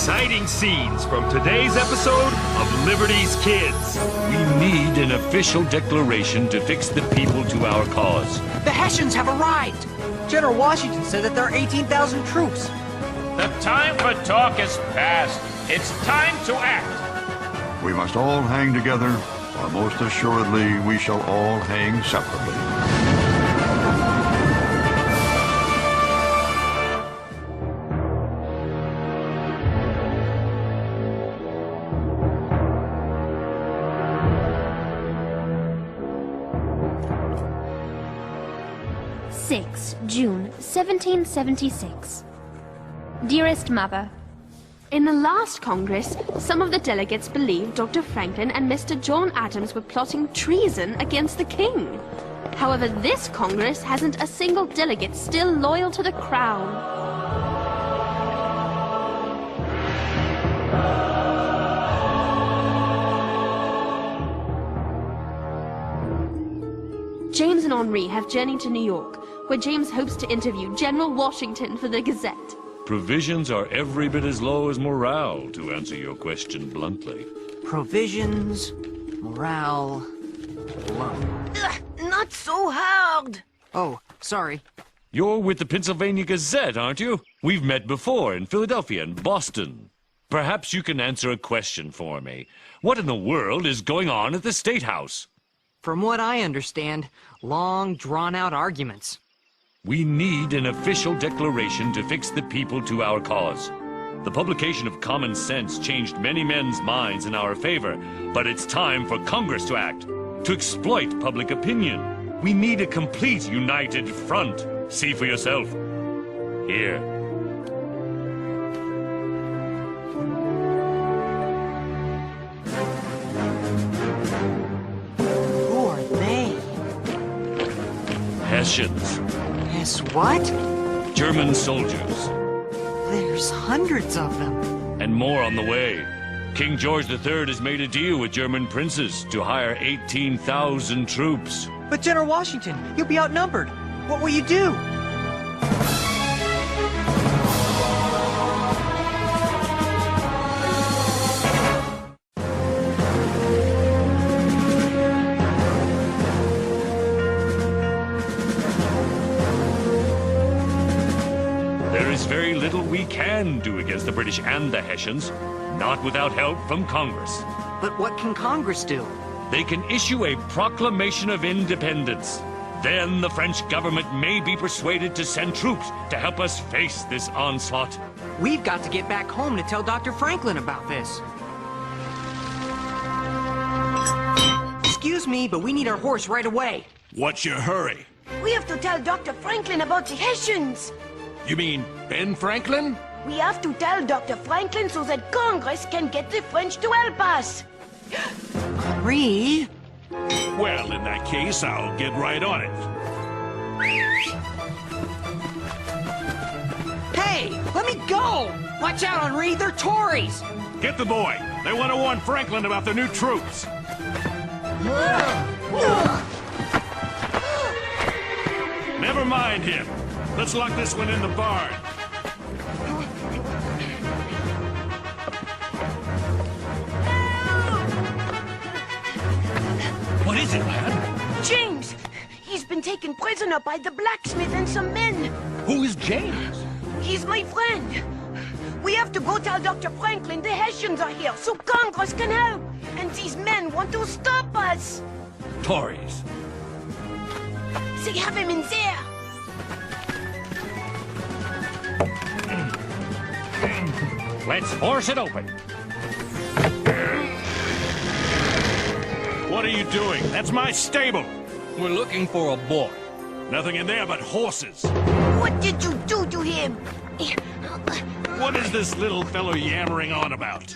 Exciting scenes from today's episode of Liberty's Kids. We need an official declaration to fix the people to our cause. The Hessians have arrived! General Washington said that there are 18,000 troops. The time for talk is past. It's time to act. We must all hang together, or most assuredly we shall all hang separately. June 1776. Dearest Mother, in the last Congress, some of the delegates believed Dr. Franklin and Mr. John Adams were plotting treason against the king. However, this Congress hasn't a single delegate still loyal to the crown. James and Henri have journeyed to New York, where James hopes to interview General Washington for the Gazette. Provisions are every bit as low as morale, to answer your question bluntly. Provisions, morale, low. Not so hard. Oh, sorry. You're with the Pennsylvania Gazette, aren't you? We've met before in Philadelphia and Boston. Perhaps you can answer a question for me. What in the world is going on at the State House? From what I understand, long, drawn-out arguments. We need an official declaration to fix the people to our cause. The publication of Common Sense changed many men's minds in our favor, but it's time for Congress to act, to exploit public opinion. We need a complete united front. See for yourself. Here. Who are they? Hessians. Yes, what? German soldiers. There's hundreds of them. And more on the way. King George III has made a deal with German princes to hire 18,000 troops. But General Washington, you'll be outnumbered. What will you do? There is very little we can do against the British and the Hessians, not without help from Congress. But what can Congress do? They can issue a proclamation of independence. Then the French government may be persuaded to send troops to help us face this onslaught. We've got to get back home to tell Dr. Franklin about this. Excuse me, but we need our horse right away. What's your hurry? We have to tell Dr. Franklin about the Hessians. You mean Ben Franklin? We have to tell Dr. Franklin so that Congress can get the French to help us. Henri? Well, in that case, I'll get right on it. Hey, let me go! Watch out, Henri, they're Tories! Get the boy. They want to warn Franklin about the new troops. Never mind him. Let's lock this one in the barn. What is it, lad? James! He's been taken prisoner by the blacksmith and some men. Who is James? He's my friend. We have to go tell Dr. Franklin the Hessians are here so Congress can help. And these men want to stop us. Tories. They have him in there. Let's force it open. What are you doing? That's my stable. We're looking for a boy. Nothing in there but horses. What did you do to him? What is this little fellow yammering on about?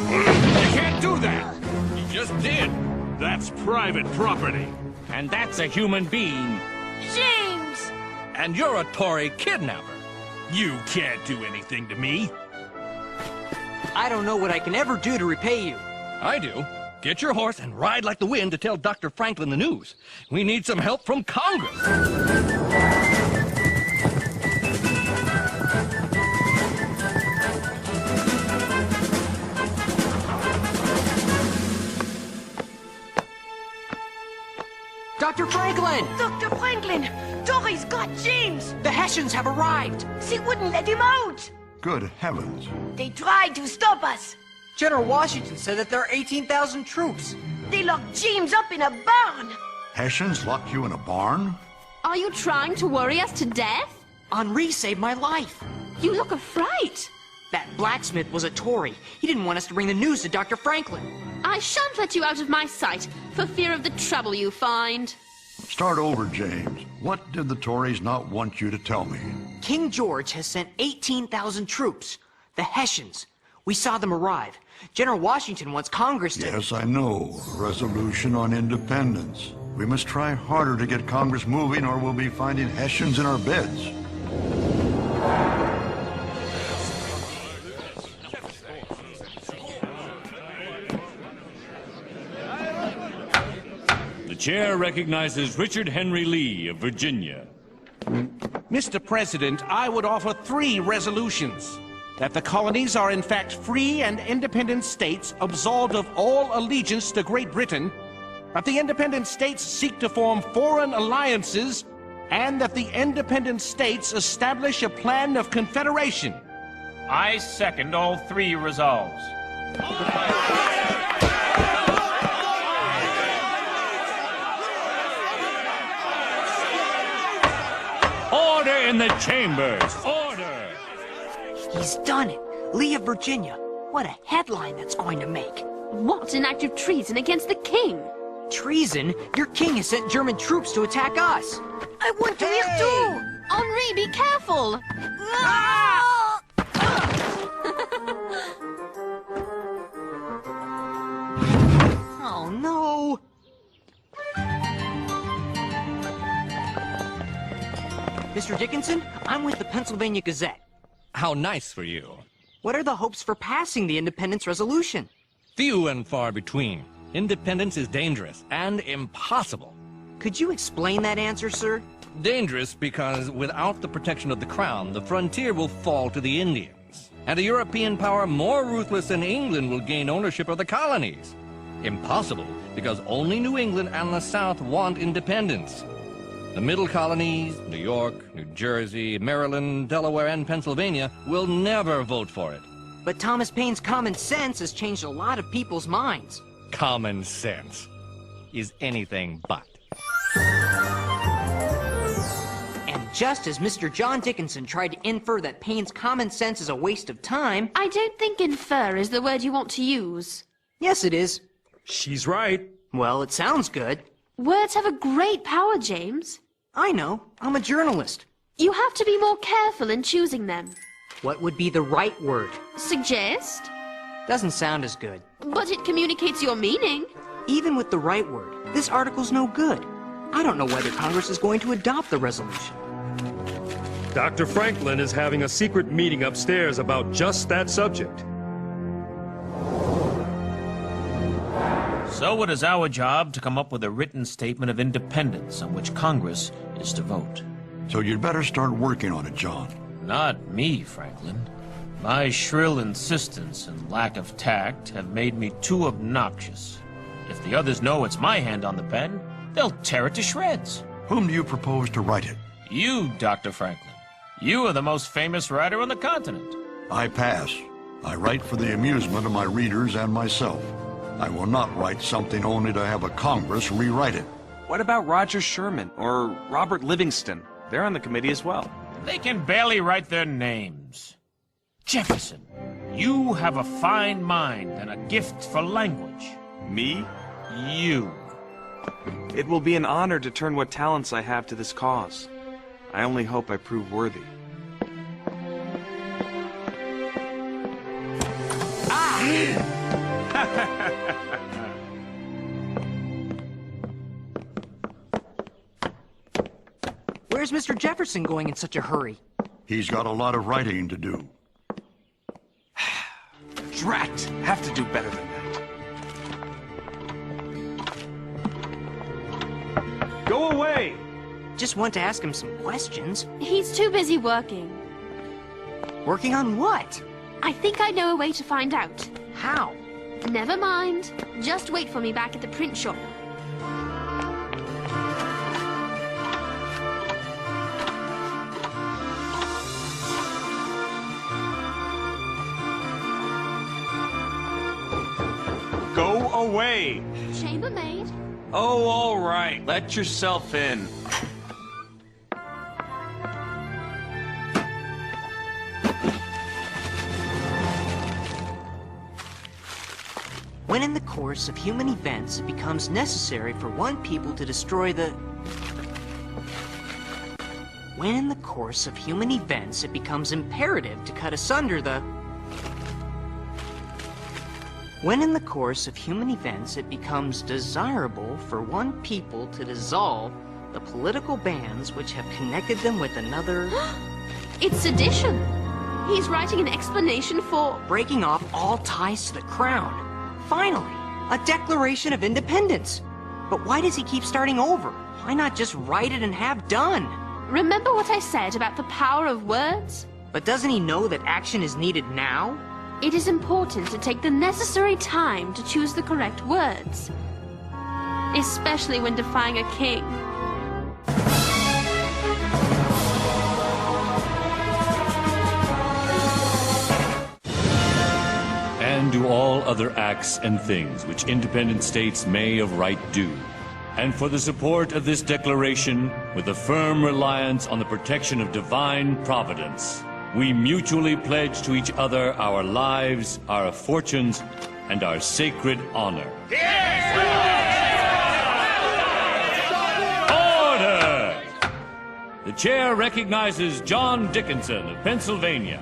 You can't do that! He just did. That's private property. And that's a human being. James! And you're a Tory kidnapper. You can't do anything to me. I don't know what I can ever do to repay you. I do. Get your horse and ride like the wind to tell Dr. Franklin the news. We need some help from Congress. Dr. Franklin! Dr. Franklin! Tories got James! The Hessians have arrived! They wouldn't let him out! Good heavens. They tried to stop us! General Washington said that there are 18,000 troops. They locked James up in a barn! Hessians locked you in a barn? Are you trying to worry us to death? Henri saved my life. You look afraid. That blacksmith was a Tory. He didn't want us to bring the news to Dr. Franklin. I shan't let you out of my sight, for fear of the trouble you find. Start over, James. What did the Tories not want you to tell me? King George has sent 18,000 troops. The Hessians. We saw them arrive. General Washington wants Congress to... Yes, I know. Resolution on independence. We must try harder to get Congress moving or we'll be finding Hessians in our beds. The chair recognizes Richard Henry Lee of Virginia. Mr. President, I would offer 3 resolutions. That the colonies are in fact free and independent states absolved of all allegiance to Great Britain, that the independent states seek to form foreign alliances, and that the independent states establish a plan of confederation. I second all 3 resolves. Order in the chambers! Order! He's done it. Lee of Virginia. What a headline that's going to make. What an act of treason against the king! Treason? Your king has sent German troops to attack us. I want to hear too! Henri, be careful! Ah! Oh, no. Mr. Dickinson, I'm with the Pennsylvania Gazette. How nice for you. What are the hopes for passing the independence resolution? Few and far between. Independence is dangerous and impossible. Could you explain that answer, sir? Dangerous because without the protection of the crown, the frontier will fall to the Indians. And a European power more ruthless than England will gain ownership of the colonies. Impossible because only New England and the South want independence. The middle colonies, New York, New Jersey, Maryland, Delaware, and Pennsylvania will never vote for it. But Thomas Paine's common sense has changed a lot of people's minds. Common sense is anything but. And just as Mr. John Dickinson tried to infer that Paine's common sense is a waste of time... I don't think infer is the word you want to use. Yes, it is. She's right. Well, it sounds good. Words have a great power, James. I know. I'm a journalist. You have to be more careful in choosing them. What would be the right word? Suggest? Doesn't sound as good. But it communicates your meaning. Even with the right word, this article's no good. I don't know whether Congress is going to adopt the resolution. Dr. Franklin is having a secret meeting upstairs about just that subject. So it is our job to come up with a written statement of independence on which Congress is to vote. So you'd better start working on it, John. Not me, Franklin. My shrill insistence and lack of tact have made me too obnoxious. If the others know it's my hand on the pen, they'll tear it to shreds. Whom do you propose to write it? You, Dr. Franklin. You are the most famous writer on the continent. I pass. I write for the amusement of my readers and myself. I will not write something only to have a Congress rewrite it. What about Roger Sherman or Robert Livingston? They're on the committee as well. They can barely write their names. Jefferson, you have a fine mind and a gift for language. Me? You. It will be an honor to turn what talents I have to this cause. I only hope I prove worthy. Where's Mr. Jefferson going in such a hurry? He's got a lot of writing to do. Drat! Have to do better than that. Go away! Just want to ask him some questions. He's too busy working. Working on what? I think I know a way to find out. How? Never mind. Just wait for me back at the print shop. Go away! Chambermaid? Oh, all right. Let yourself in. When in the course of human events it becomes necessary for one people to destroy the... When in the course of human events it becomes imperative to cut asunder the... When in the course of human events it becomes desirable for one people to dissolve the political bands which have connected them with another... It's sedition. He's writing an explanation for... breaking off all ties to the crown. Finally, a Declaration of Independence. But why does he keep starting over? Why not just write it and have done? Remember what I said about the power of words? But doesn't he know that action is needed now? It is important to take the necessary time to choose the correct words. Especially when defying a king. And do all other acts and things which independent states may of right do. And for the support of this declaration, with a firm reliance on the protection of divine providence, we mutually pledge to each other our lives, our fortunes, and our sacred honor. Order! The chair recognizes John Dickinson of Pennsylvania.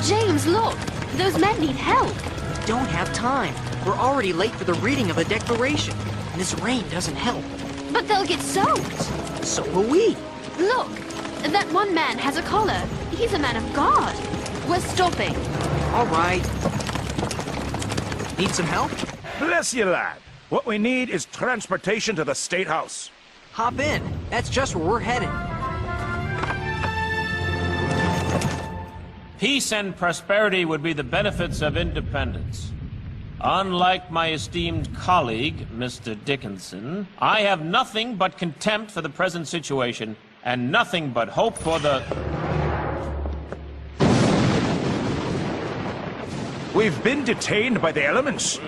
James, look! Those men need help! We don't have time. We're already late for the reading of the Declaration. And this rain doesn't help. But they'll get soaked! So will we. Look! That one man has a collar. He's a man of God. We're stopping. All right. Need some help? Bless you, lad. What we need is transportation to the State House. Hop in. That's just where we're headed. Peace and prosperity would be the benefits of independence. Unlike my esteemed colleague, Mr. Dickinson, I have nothing but contempt for the present situation, and nothing but hope for the... We've been detained by the elements.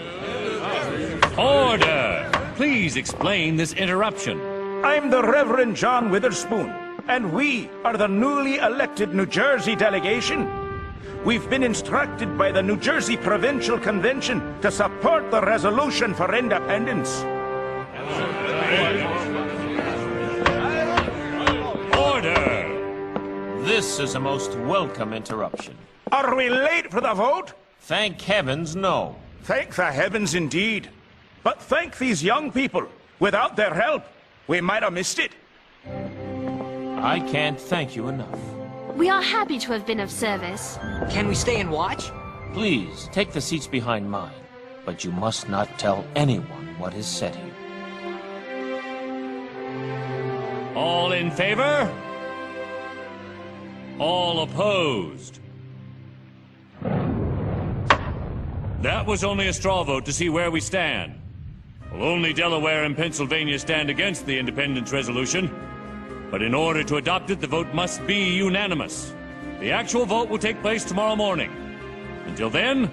Order! Please explain this interruption. I'm the Reverend John Witherspoon, and we are the newly elected New Jersey delegation. We've been instructed by the New Jersey Provincial Convention to support the resolution for independence. Order! This is a most welcome interruption. Are we late for the vote? Thank heavens, no. Thank the heavens indeed. But thank these young people. Without their help, we might have missed it. I can't thank you enough. We are happy to have been of service. Can we stay and watch? Please, take the seats behind mine. But you must not tell anyone what is said here. All in favor? All opposed? That was only a straw vote to see where we stand. Well, only Delaware and Pennsylvania stand against the independence resolution. But in order to adopt it, the vote must be unanimous. The actual vote will take place tomorrow morning. Until then,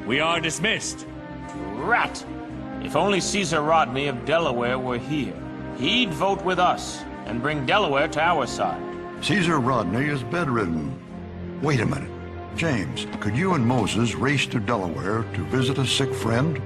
we are dismissed. Rat! If only Caesar Rodney of Delaware were here. He'd vote with us and bring Delaware to our side. Caesar Rodney is bedridden. Wait a minute. James, could you and Moses race to Delaware to visit a sick friend?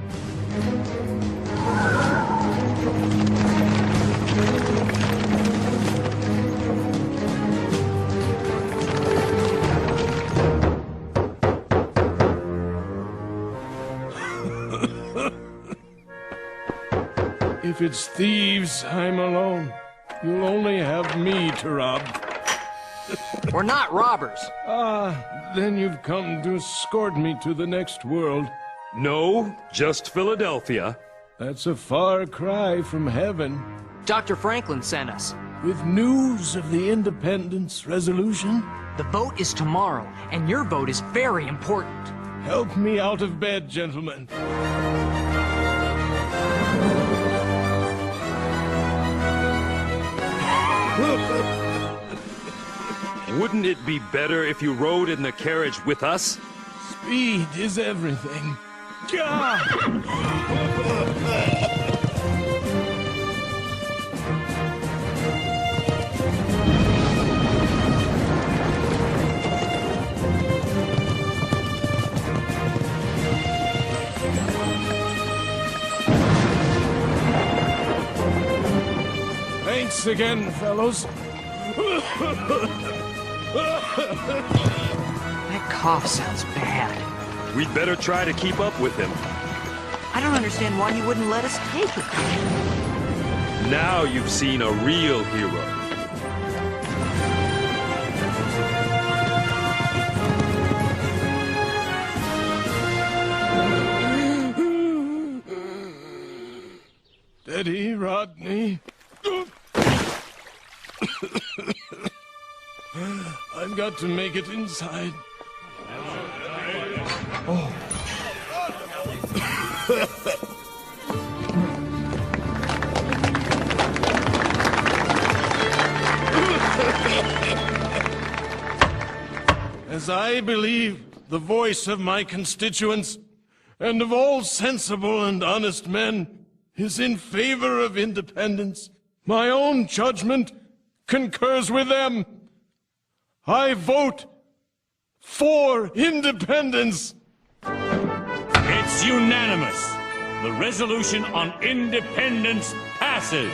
If it's thieves, I'm alone. You'll only have me to rob. We're not robbers. Then you've come to escort me to the next world. No, just Philadelphia. That's a far cry from heaven. Dr. Franklin sent us. With news of the independence resolution? The vote is tomorrow, and your vote is very important. Help me out of bed, gentlemen. Wouldn't it be better if you rode in the carriage with us? Speed is everything. Gah! Thanks again, fellows. That cough sounds bad. We'd better try to keep up with him. I don't understand why he wouldn't let us take it. Now you've seen a real hero. Steady, Rodney. I've got to make it inside. Oh. As I believe the voice of my constituents and of all sensible and honest men is in favor of independence, my own judgment concurs with them. I vote for independence. It's unanimous. The resolution on independence passes.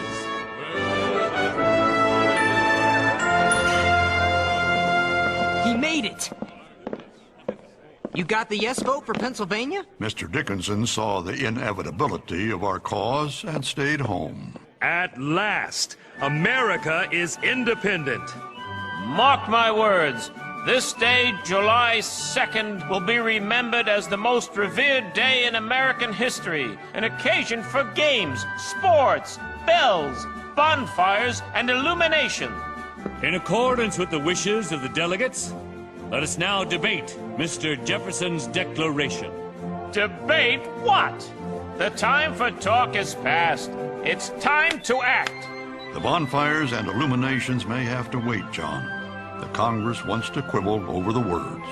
He made it! You got the yes vote for Pennsylvania? Mr. Dickinson saw the inevitability of our cause and stayed home. At last, America is independent. Mark my words. This day, July 2nd, will be remembered as the most revered day in American history, an occasion for games, sports, bells, bonfires, and illumination. In accordance with the wishes of the delegates, let us now debate Mr. Jefferson's declaration. Debate what? The time for talk is past. It's time to act. The bonfires and illuminations may have to wait, John. The Congress wants to quibble over the words.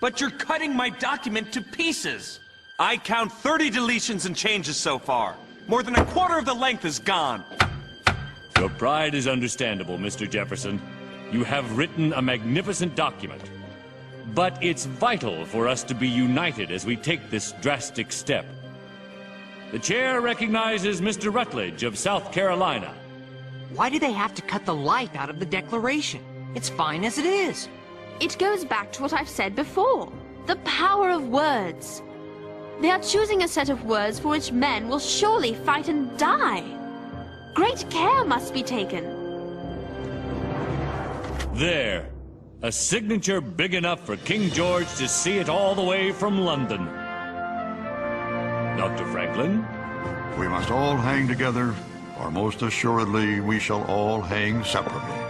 But you're cutting my document to pieces. I count 30 deletions and changes so far. More than a quarter of the length is gone. Your pride is understandable, Mr. Jefferson. You have written a magnificent document. But it's vital for us to be united as we take this drastic step. The chair recognizes Mr. Rutledge of South Carolina. Why do they have to cut the life out of the Declaration? It's fine as it is. It goes back to what I've said before. The power of words. They are choosing a set of words for which men will surely fight and die. Great care must be taken. There. A signature big enough for King George to see it all the way from London. Dr. Franklin? We must all hang together, or most assuredly we shall all hang separately.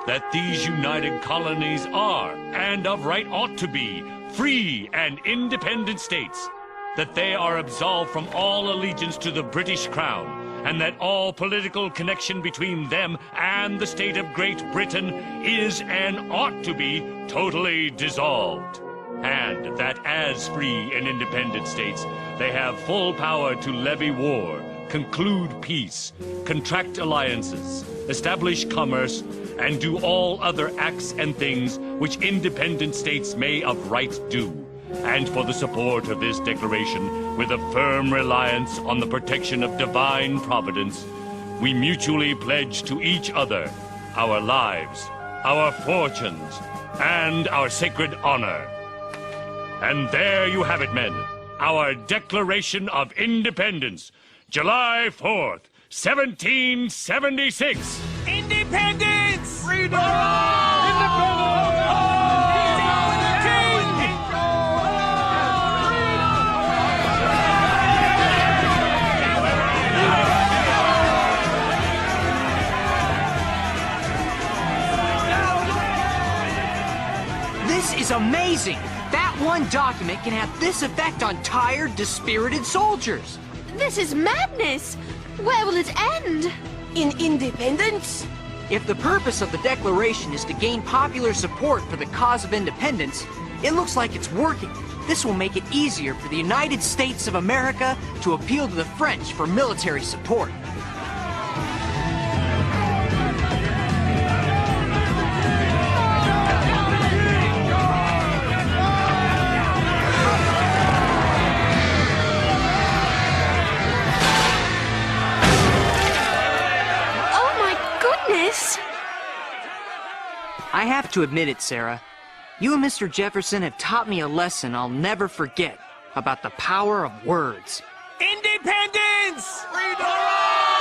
That these united colonies are, and of right ought to be, free and independent states, that they are absolved from all allegiance to the British Crown, and that all political connection between them and the state of Great Britain is and ought to be totally dissolved, and that as free and independent states, they have full power to levy war, conclude peace, contract alliances, establish commerce, and do all other acts and things which independent states may of right do, and for the support of this declaration, with a firm reliance on the protection of divine providence, we mutually pledge to each other our lives, our fortunes, and our sacred honor. And there you have it, men, our Declaration of Independence, July 4th, 1776. Independence! Freedom! is amazing! That one document can have this effect on tired, dispirited soldiers. This is madness! Where will it end? In independence? If the purpose of the Declaration is to gain popular support for the cause of independence, it looks like it's working. This will make it easier for the United States of America to appeal to the French for military support. Oh my goodness! I have to admit it, Sarah. You and Mr. Jefferson have taught me a lesson I'll never forget about the power of words. Independence! Freedom!